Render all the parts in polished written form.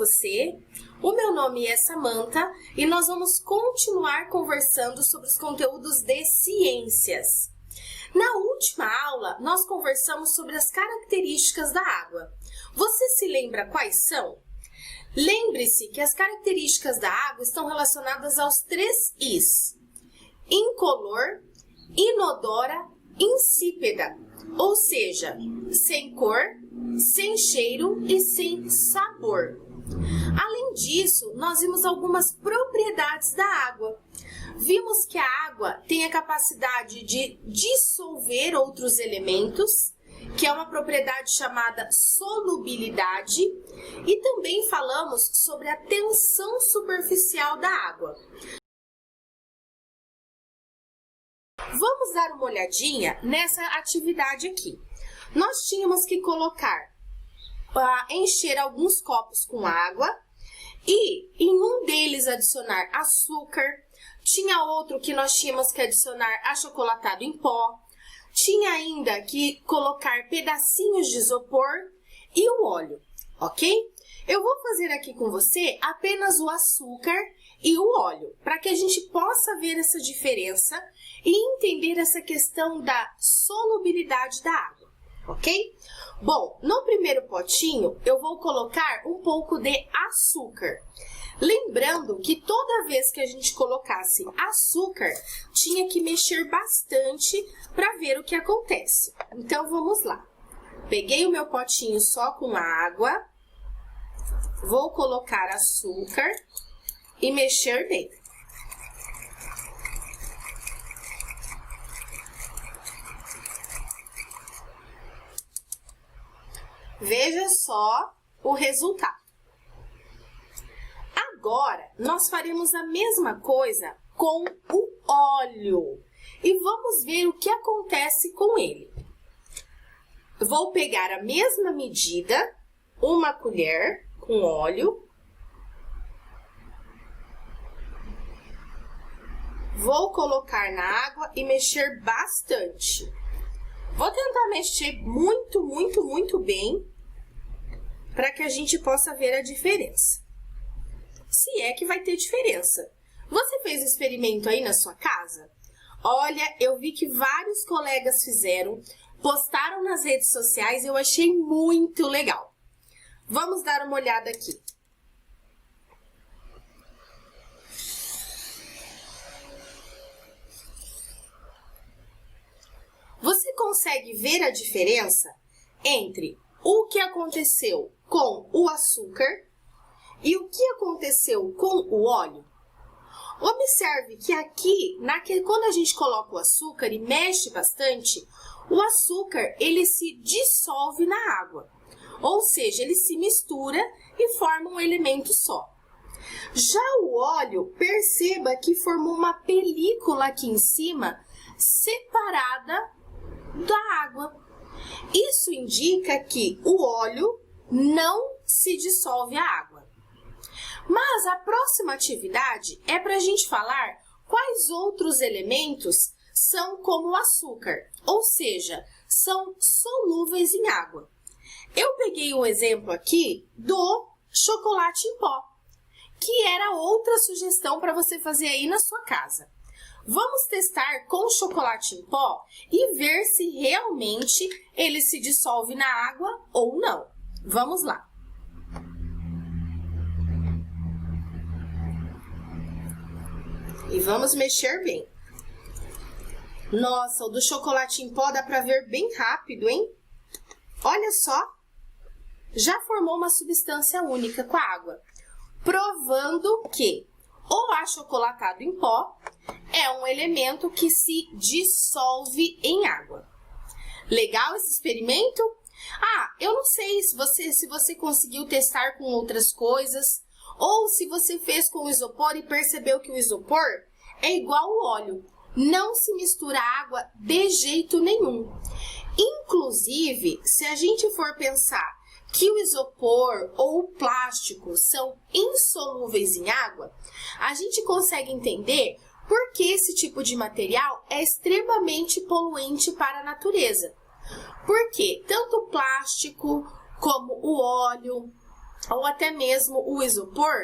você? O meu nome é Samantha e nós vamos continuar conversando sobre os conteúdos de ciências. Na última aula, nós conversamos sobre as características da água. Você se lembra quais são? Lembre-se que as características da água estão relacionadas aos 3 Is: incolor, inodora, insípida, ou seja, sem cor, sem cheiro e sem sabor. Além disso, nós vimos algumas propriedades da água. Vimos que a água tem a capacidade de dissolver outros elementos, que é uma propriedade chamada solubilidade, e também falamos sobre a tensão superficial da água. Vamos dar uma olhadinha nessa atividade aqui. Nós tínhamos que encher alguns copos com água e em um deles adicionar açúcar. Tinha outro que nós tínhamos que adicionar achocolatado em pó. Tinha ainda que colocar pedacinhos de isopor e o óleo, ok? Eu vou fazer aqui com você apenas o açúcar e o óleo, para que a gente possa ver essa diferença e entender essa questão da solubilidade da água, ok? Bom, no primeiro potinho eu vou colocar um pouco de açúcar. Lembrando que toda vez que a gente colocasse açúcar, tinha que mexer bastante para ver o que acontece. Então, vamos lá. Peguei o meu potinho só com água, vou colocar açúcar e mexer bem. Veja só o resultado. Agora, nós faremos a mesma coisa com o óleo e vamos ver o que acontece com ele. Vou pegar a mesma medida, uma colher com óleo. Vou colocar na água e mexer bastante. Vou tentar mexer muito bem para que a gente possa ver a diferença. Se é que vai ter diferença. Você fez o experimento aí na sua casa? Olha, eu vi que vários colegas fizeram, postaram nas redes sociais e eu achei muito legal. Vamos dar uma olhada aqui. Você consegue ver a diferença entre o que aconteceu com o açúcar e o que aconteceu com o óleo? Observe que aqui, quando a gente coloca o açúcar e mexe bastante, o açúcar ele se dissolve na água. Ou seja, ele se mistura e forma um elemento só. Já o óleo, perceba que formou uma película aqui em cima, separada da água. Isso indica que o óleo não se dissolve a água. Mas a próxima atividade é para a gente falar quais outros elementos são como o açúcar, ou seja, são solúveis em água. Eu peguei um exemplo aqui do chocolate em pó, que era outra sugestão para você fazer aí na sua casa. Vamos testar com chocolate em pó e ver se realmente ele se dissolve na água ou não. Vamos lá. E vamos mexer bem. Nossa, o do chocolate em pó dá para ver bem rápido, hein? Olha só, já formou uma substância única com a água, provando que o achocolatado em pó é um elemento que se dissolve em água. Legal esse experimento? Eu não sei se você conseguiu testar com outras coisas, ou se você fez com o isopor e percebeu que o isopor é igual ao óleo. Não se mistura água de jeito nenhum. Inclusive, se a gente for pensar que o isopor ou o plástico são insolúveis em água, a gente consegue entender por que esse tipo de material é extremamente poluente para a natureza. Porque tanto o plástico como o óleo, ou até mesmo o isopor,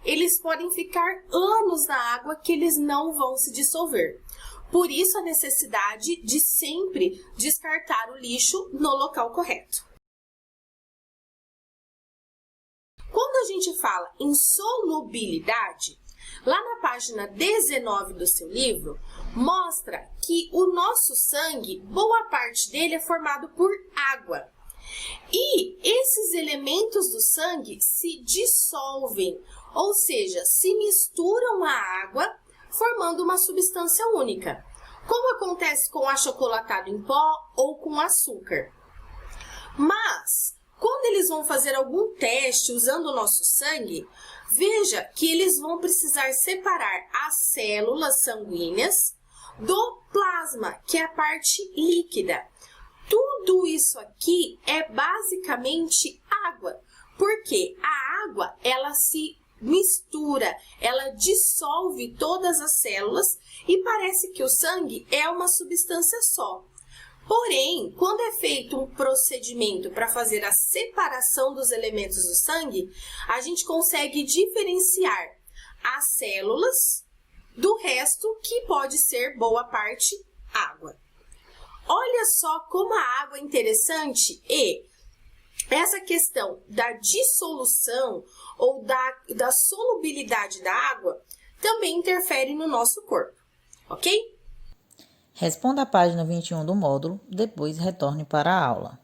eles podem ficar anos na água que eles não vão se dissolver. Por isso a necessidade de sempre descartar o lixo no local correto. Quando a gente fala em solubilidade, lá na página 19 do seu livro, mostra que o nosso sangue, boa parte dele é formado por água. E esses elementos do sangue se dissolvem, ou seja, se misturam à água, formando uma substância única, como acontece com o achocolatado em pó ou com açúcar. Mas, quando eles vão fazer algum teste usando o nosso sangue, veja que eles vão precisar separar as células sanguíneas do plasma, que é a parte líquida. Tudo isso aqui é basicamente água, porque a água, ela se mistura, ela dissolve todas as células e parece que o sangue é uma substância só. Porém, quando é feito um procedimento para fazer a separação dos elementos do sangue, a gente consegue diferenciar as células do resto, que pode ser boa parte água. Olha só como a água é interessante e essa questão da dissolução ou da solubilidade da água também interfere no nosso corpo, ok? Responda a página 21 do módulo, depois retorne para a aula.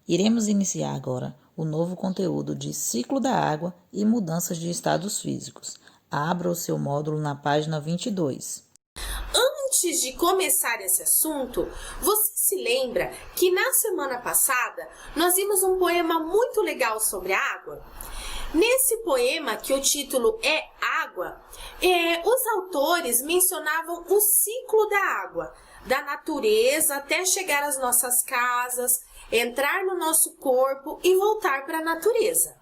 Iremos iniciar agora o novo conteúdo de ciclo da água e mudanças de estados físicos. Abra o seu módulo na página 22. Antes de começar esse assunto, você se lembra que na semana passada nós vimos um poema muito legal sobre a água? Nesse poema, que o título é Água, os autores mencionavam o ciclo da água, da natureza até chegar às nossas casas, entrar no nosso corpo e voltar para a natureza.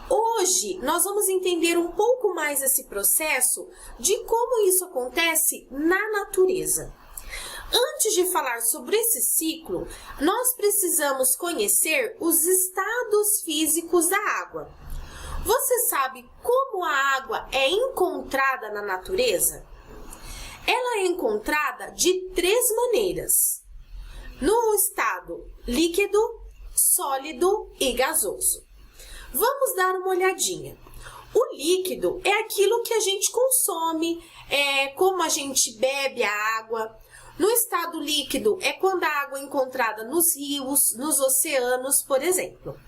Hoje, nós vamos entender um pouco mais esse processo de como isso acontece na natureza. Antes de falar sobre esse ciclo, nós precisamos conhecer os estados físicos da água. Você sabe como a água é encontrada na natureza? Ela é encontrada de 3 maneiras: no estado líquido, sólido e gasoso. Vamos dar uma olhadinha. O líquido é aquilo que a gente consome, como a gente bebe a água. No estado líquido é quando a água é encontrada nos rios, nos oceanos, por exemplo.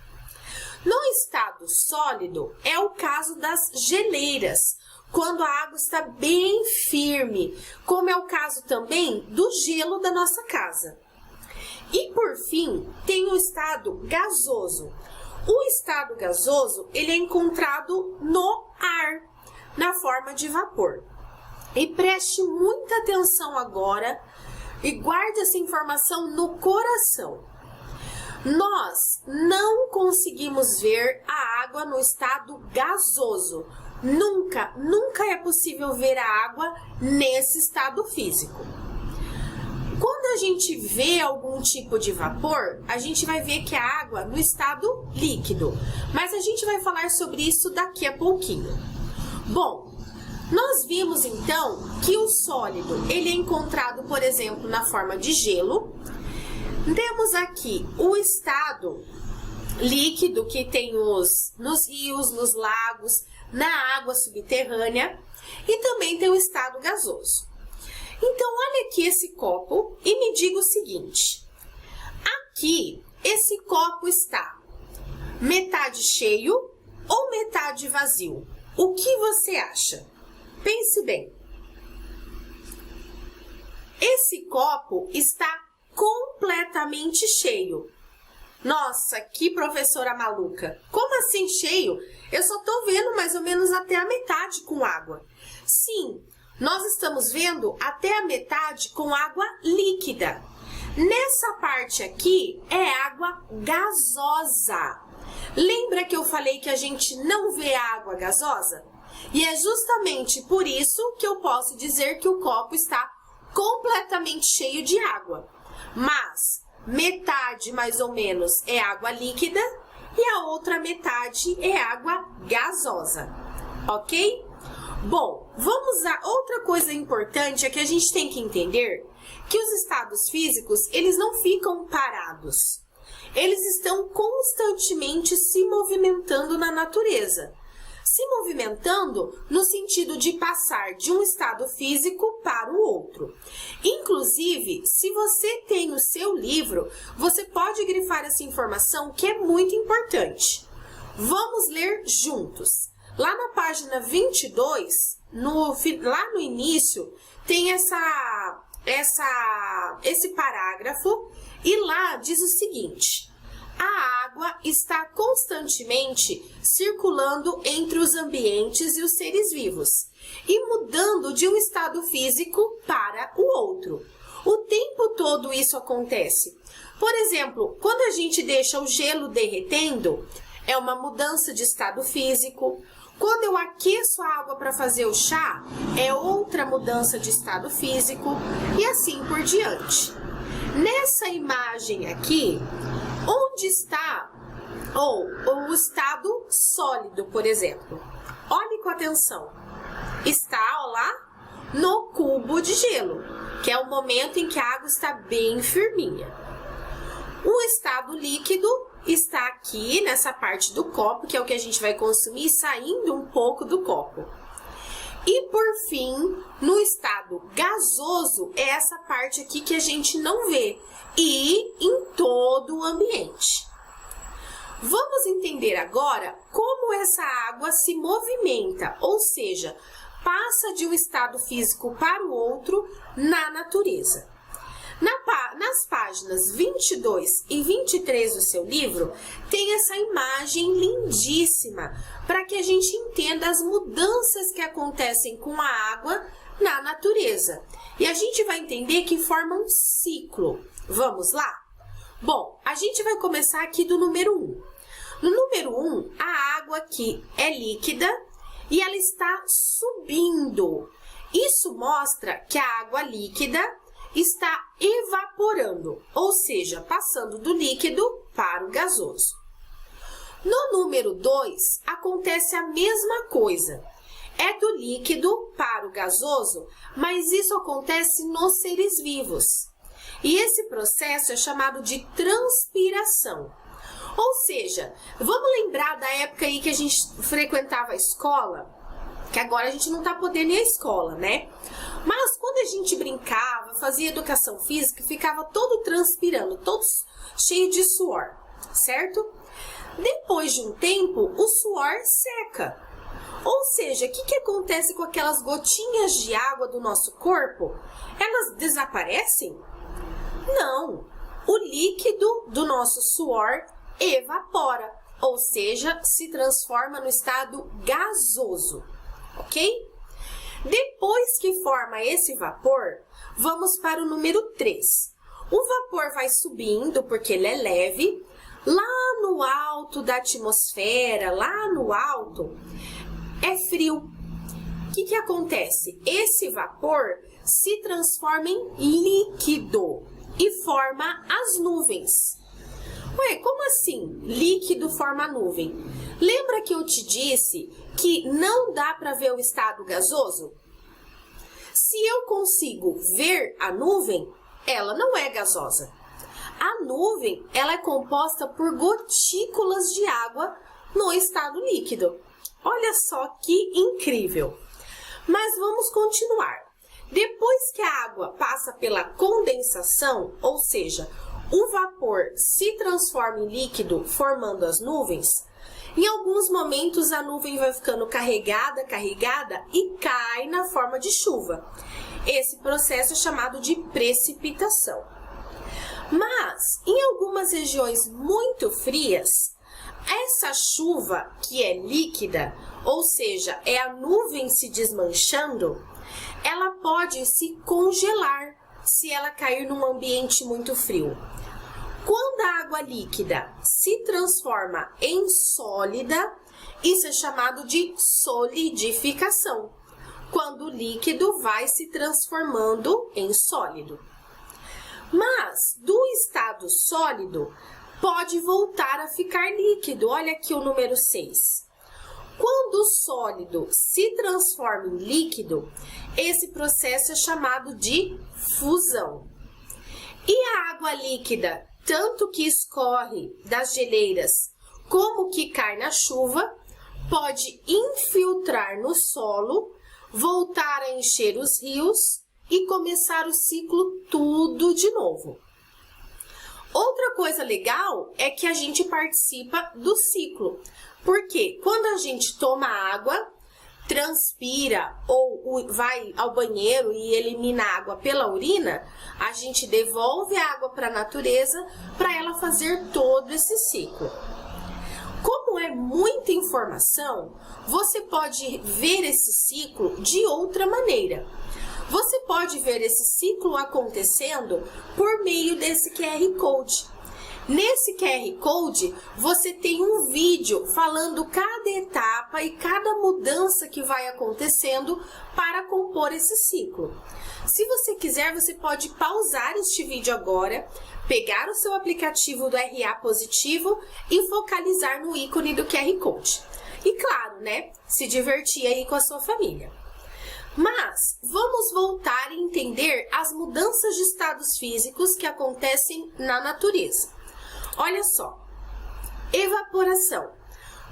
No estado sólido é o caso das geleiras, quando a água está bem firme, como é o caso também do gelo da nossa casa. E por fim, tem o estado gasoso. O estado gasoso, ele é encontrado no ar, na forma de vapor. E preste muita atenção agora e guarde essa informação no coração. Nós não conseguimos ver a água no estado gasoso. Nunca é possível ver a água nesse estado físico. Quando a gente vê algum tipo de vapor, a gente vai ver que a água no estado líquido. Mas a gente vai falar sobre isso daqui a pouquinho. Bom, nós vimos então que o sólido, ele é encontrado, por exemplo, na forma de gelo. Temos aqui o estado líquido, que tem nos rios, nos lagos, na água subterrânea, e também tem o estado gasoso. Então, olha aqui esse copo e me diga o seguinte: aqui, esse copo está metade cheio ou metade vazio? O que você acha? Pense bem. Esse copo está completamente cheio. Nossa, que professora maluca! Como assim cheio? Eu só estou vendo mais ou menos até a metade com água. Sim, nós estamos vendo até a metade com água líquida. Nessa parte aqui é água gasosa. Lembra que eu falei que a gente não vê a água gasosa? E é justamente por isso que eu posso dizer que o copo está completamente cheio de água. Mas metade, mais ou menos, é água líquida e a outra metade é água gasosa, ok? Bom, vamos a outra coisa importante é que a gente tem que entender que os estados físicos, eles não ficam parados. Eles estão constantemente se movimentando na natureza. Se movimentando no sentido de passar de um estado físico para o outro. Inclusive, se você tem o seu livro, você pode grifar essa informação que é muito importante. Vamos ler juntos. Lá na página 22, lá no início, tem esse parágrafo e lá diz o seguinte: a água está constantemente circulando entre os ambientes e os seres vivos e mudando de um estado físico para o outro. O tempo todo isso acontece. Por exemplo, quando a gente deixa o gelo derretendo, é uma mudança de estado físico. Quando eu aqueço a água para fazer o chá, é outra mudança de estado físico e assim por diante. Nessa imagem aqui, onde está o estado sólido, por exemplo? Olhe com atenção. Está lá no cubo de gelo, que é o momento em que a água está bem firminha. O estado líquido está aqui nessa parte do copo, que é o que a gente vai consumir, saindo um pouco do copo. E por fim, no estado gasoso, é essa parte aqui que a gente não vê, e em todo o ambiente. Vamos entender agora como essa água se movimenta, ou seja, passa de um estado físico para o outro na natureza. Nas páginas 22 e 23 do seu livro, tem essa imagem lindíssima para que a gente entenda as mudanças que acontecem com a água na natureza. E a gente vai entender que forma um ciclo. Vamos lá? Bom, a gente vai começar aqui do número 1. No número 1, a água aqui é líquida e ela está subindo. Isso mostra que a água líquida está evaporando, ou seja, passando do líquido para o gasoso. No número 2, acontece a mesma coisa. É do líquido para o gasoso, mas isso acontece nos seres vivos. E esse processo é chamado de transpiração. Ou seja, vamos lembrar da época aí que a gente frequentava a escola? Que agora a gente não está podendo ir à escola, né? Mas quando a gente brincava, fazia educação física, ficava todo transpirando, todo cheio de suor, certo? Depois de um tempo, o suor seca. Ou seja, o que acontece com aquelas gotinhas de água do nosso corpo? Elas desaparecem? Não. O líquido do nosso suor evapora, ou seja, se transforma no estado gasoso, ok? Depois que forma esse vapor, vamos para o número 3. O vapor vai subindo porque ele é leve. Lá no alto da atmosfera, lá no alto, é frio. O que acontece? Esse vapor se transforma em líquido e forma as nuvens. Ué, como assim? Líquido forma nuvem. Lembra que eu te disse que não dá para ver o estado gasoso? Se eu consigo ver a nuvem, ela não é gasosa. A nuvem, ela é composta por gotículas de água no estado líquido. Olha só que incrível. Mas vamos continuar. Depois que a água passa pela condensação, ou seja, o vapor se transforma em líquido, formando as nuvens, em alguns momentos a nuvem vai ficando carregada e cai na forma de chuva. Esse processo é chamado de precipitação. Mas, em algumas regiões muito frias, essa chuva que é líquida, ou seja, é a nuvem se desmanchando, ela pode se congelar se ela cair num ambiente muito frio. Quando a água líquida se transforma em sólida, isso é chamado de solidificação, quando o líquido vai se transformando em sólido. Mas, do estado sólido, pode voltar a ficar líquido. Olha aqui o número 6. Quando o sólido se transforma em líquido, esse processo é chamado de fusão. E a água líquida, tanto que escorre das geleiras como que cai na chuva, pode infiltrar no solo, voltar a encher os rios e começar o ciclo tudo de novo. Outra coisa legal é que a gente participa do ciclo, porque quando a gente toma água, transpira ou vai ao banheiro e elimina água pela urina, a gente devolve a água para a natureza para ela fazer todo esse ciclo. Como é muita informação, você pode ver esse ciclo de outra maneira. Você pode ver esse ciclo acontecendo por meio desse QR Code. Nesse QR Code, você tem um vídeo falando cada etapa e cada mudança que vai acontecendo para compor esse ciclo. Se você quiser, você pode pausar este vídeo agora, pegar o seu aplicativo do RA Positivo e focalizar no ícone do QR Code. E claro, né, se divertir aí com a sua família. Mas vamos voltar e entender as mudanças de estados físicos que acontecem na natureza. Olha só, evaporação.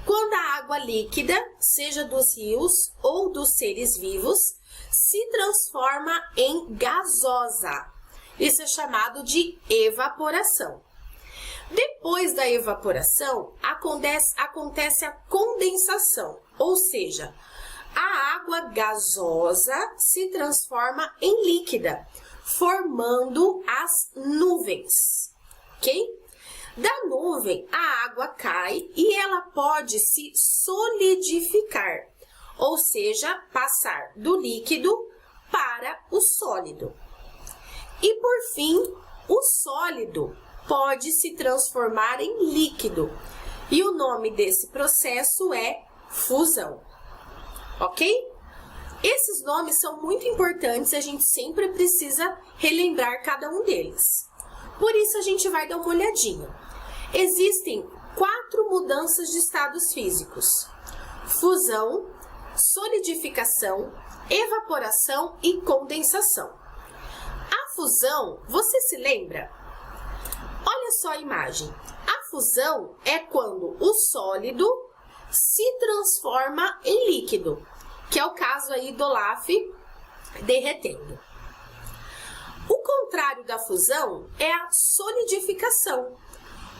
Quando a água líquida, seja dos rios ou dos seres vivos, se transforma em gasosa. Isso é chamado de evaporação. Depois da evaporação, acontece a condensação, ou seja, a água gasosa se transforma em líquida, formando as nuvens, ok? Da nuvem, a água cai e ela pode se solidificar, ou seja, passar do líquido para o sólido. E por fim, o sólido pode se transformar em líquido, e o nome desse processo é fusão, ok? Esses nomes são muito importantes e a gente sempre precisa relembrar cada um deles. Por isso, a gente vai dar uma olhadinha. Existem 4 mudanças de estados físicos: fusão, solidificação, evaporação e condensação. A fusão, você se lembra? Olha só a imagem. A fusão é quando o sólido se transforma em líquido, que é o caso aí do Olaf derretendo. O contrário da fusão é a solidificação,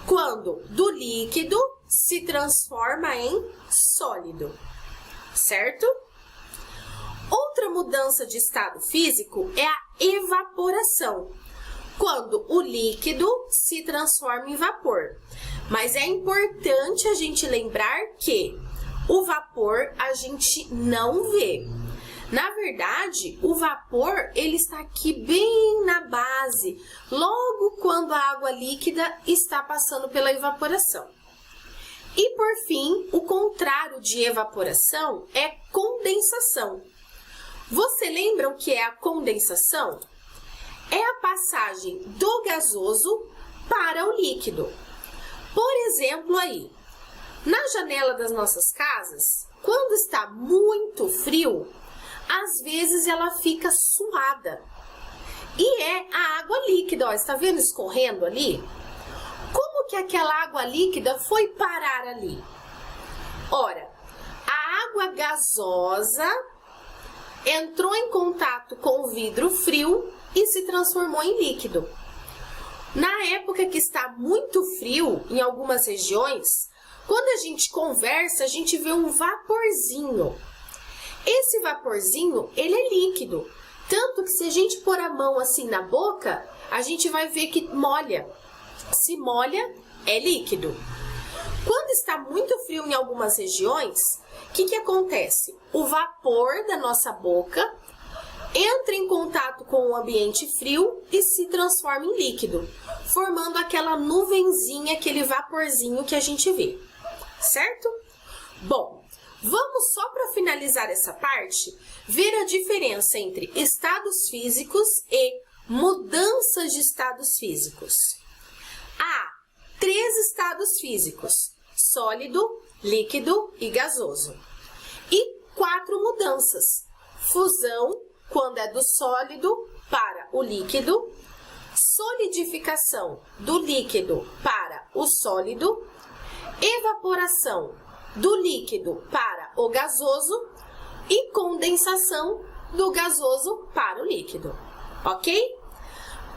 quando do líquido se transforma em sólido, certo? Outra mudança de estado físico é a evaporação, quando o líquido se transforma em vapor. Mas é importante a gente lembrar que o vapor a gente não vê. Na verdade, o vapor ele está aqui bem na base, logo quando a água líquida está passando pela evaporação. E por fim, o contrário de evaporação é condensação. Você lembra o que é a condensação? É a passagem do gasoso para o líquido. Por exemplo, aí, na janela das nossas casas, quando está muito frio, às vezes ela fica suada. E é a água líquida, ó, está vendo escorrendo ali? Como que aquela água líquida foi parar ali? Ora, a água gasosa entrou em contato com o vidro frio e se transformou em líquido. Na época que está muito frio em algumas regiões, quando a gente conversa, a gente vê um vaporzinho. Esse vaporzinho, ele é líquido, tanto que se a gente pôr a mão assim na boca, a gente vai ver que molha. Se molha, é líquido. Quando está muito frio em algumas regiões, o que acontece? O vapor da nossa boca entra em contato com o ambiente frio e se transforma em líquido, formando aquela nuvenzinha, aquele vaporzinho que a gente vê, certo? Bom, vamos só para finalizar essa parte, ver a diferença entre estados físicos e mudanças de estados físicos. Há 3 3 estados físicos: sólido, líquido e gasoso. E 4 mudanças: fusão, quando é do sólido para o líquido, solidificação, do líquido para o sólido, evaporação, do líquido para o gasoso e condensação, do gasoso para o líquido, ok?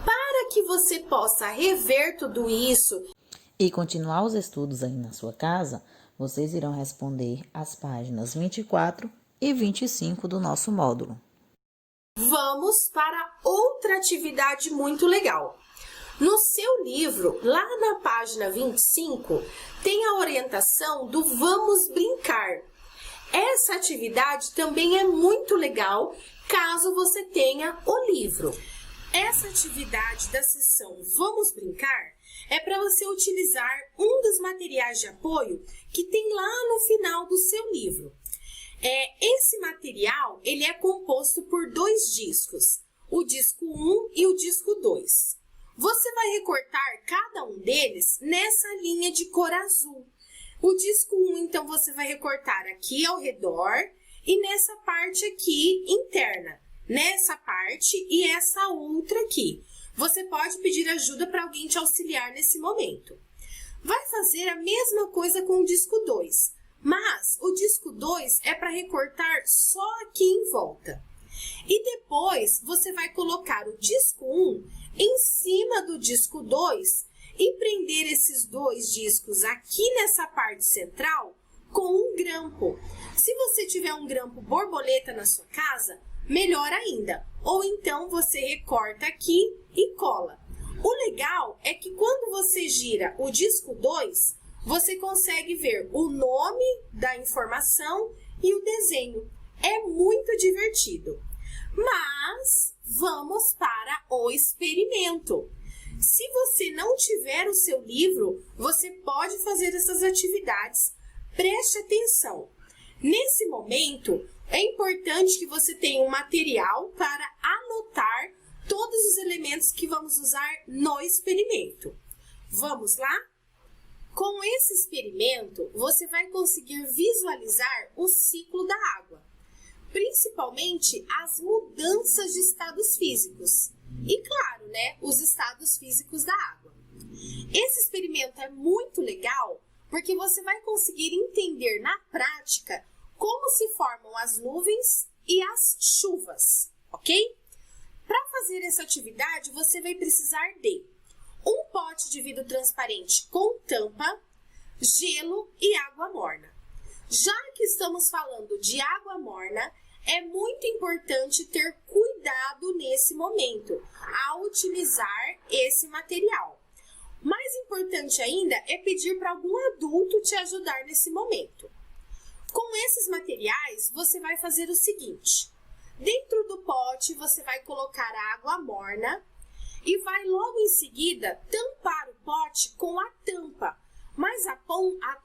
Para que você possa rever tudo isso e continuar os estudos aí na sua casa, vocês irão responder as páginas 24 e 25 do nosso módulo. Vamos para outra atividade muito legal. No seu livro, lá na página 25, tem a orientação do Vamos Brincar. Essa atividade também é muito legal, caso você tenha o livro. Essa atividade da seção Vamos Brincar é para você utilizar um dos materiais de apoio que tem lá no final do seu livro. Esse material ele é composto por 2 discos, o disco 1 e o disco 2. Você vai recortar cada um deles nessa linha de cor azul. O disco 1, então, você vai recortar aqui ao redor e nessa parte aqui interna. Nessa parte e essa outra aqui. Você pode pedir ajuda para alguém te auxiliar nesse momento. Vai fazer a mesma coisa com o disco 2, mas o disco 2 é para recortar só aqui em volta. E depois você vai colocar o disco 1 em cima do disco 2 e prender esses 2 discos aqui nessa parte central com um grampo. Se você tiver um grampo borboleta na sua casa, melhor ainda. Ou então você recorta aqui e cola. O legal é que quando você gira o disco 2, você consegue ver o nome da informação e o desenho. É muito divertido. Mas vamos para o experimento. Se você não tiver o seu livro, você pode fazer essas atividades. Preste atenção. Nesse momento, é importante que você tenha um material para anotar todos os elementos que vamos usar no experimento. Vamos lá? Com esse experimento, você vai conseguir visualizar o ciclo da água, principalmente as mudanças de estados físicos. E claro, os estados físicos da água. Esse experimento é muito legal porque você vai conseguir entender na prática como se formam as nuvens e as chuvas, ok? Para fazer essa atividade, você vai precisar de um pote de vidro transparente com tampa, gelo e água morna. Já que estamos falando de água morna, é muito importante ter cuidado nesse momento ao utilizar esse material. Mais importante ainda é pedir para algum adulto te ajudar nesse momento. Com esses materiais, você vai fazer o seguinte: dentro do pote você vai colocar água morna e vai logo em seguida tampar o pote com a tampa, mas a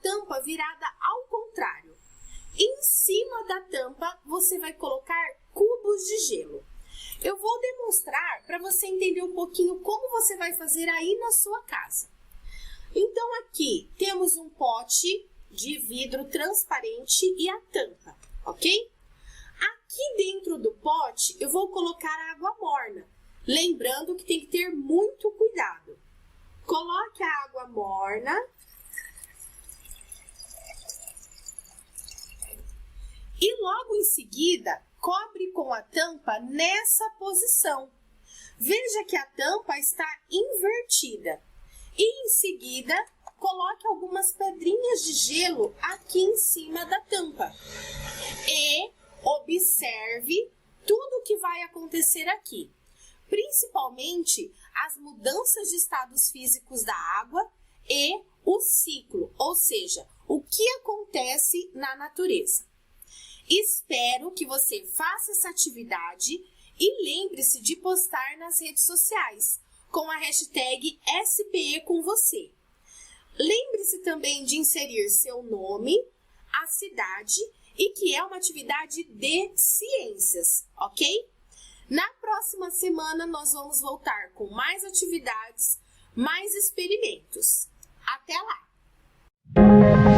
tampa virada ao contrário. Em cima da tampa você vai colocar cubos de gelo. Eu vou demonstrar para você entender um pouquinho como você vai fazer aí na sua casa. Então aqui temos um pote de vidro transparente e a tampa, ok? Aqui dentro do pote eu vou colocar água morna, lembrando que tem que ter muito cuidado. Coloque a água morna e logo em seguida cobre com a tampa nessa posição. Veja que a tampa está invertida. E em seguida, coloque algumas pedrinhas de gelo aqui em cima da tampa. E observe tudo o que vai acontecer aqui. Principalmente as mudanças de estados físicos da água e o ciclo, ou seja, o que acontece na natureza. Espero que você faça essa atividade e lembre-se de postar nas redes sociais com a hashtag SPE com você. Lembre-se também de inserir seu nome, a cidade e que é uma atividade de ciências, ok? Na próxima semana nós vamos voltar com mais atividades, mais experimentos. Até lá! Música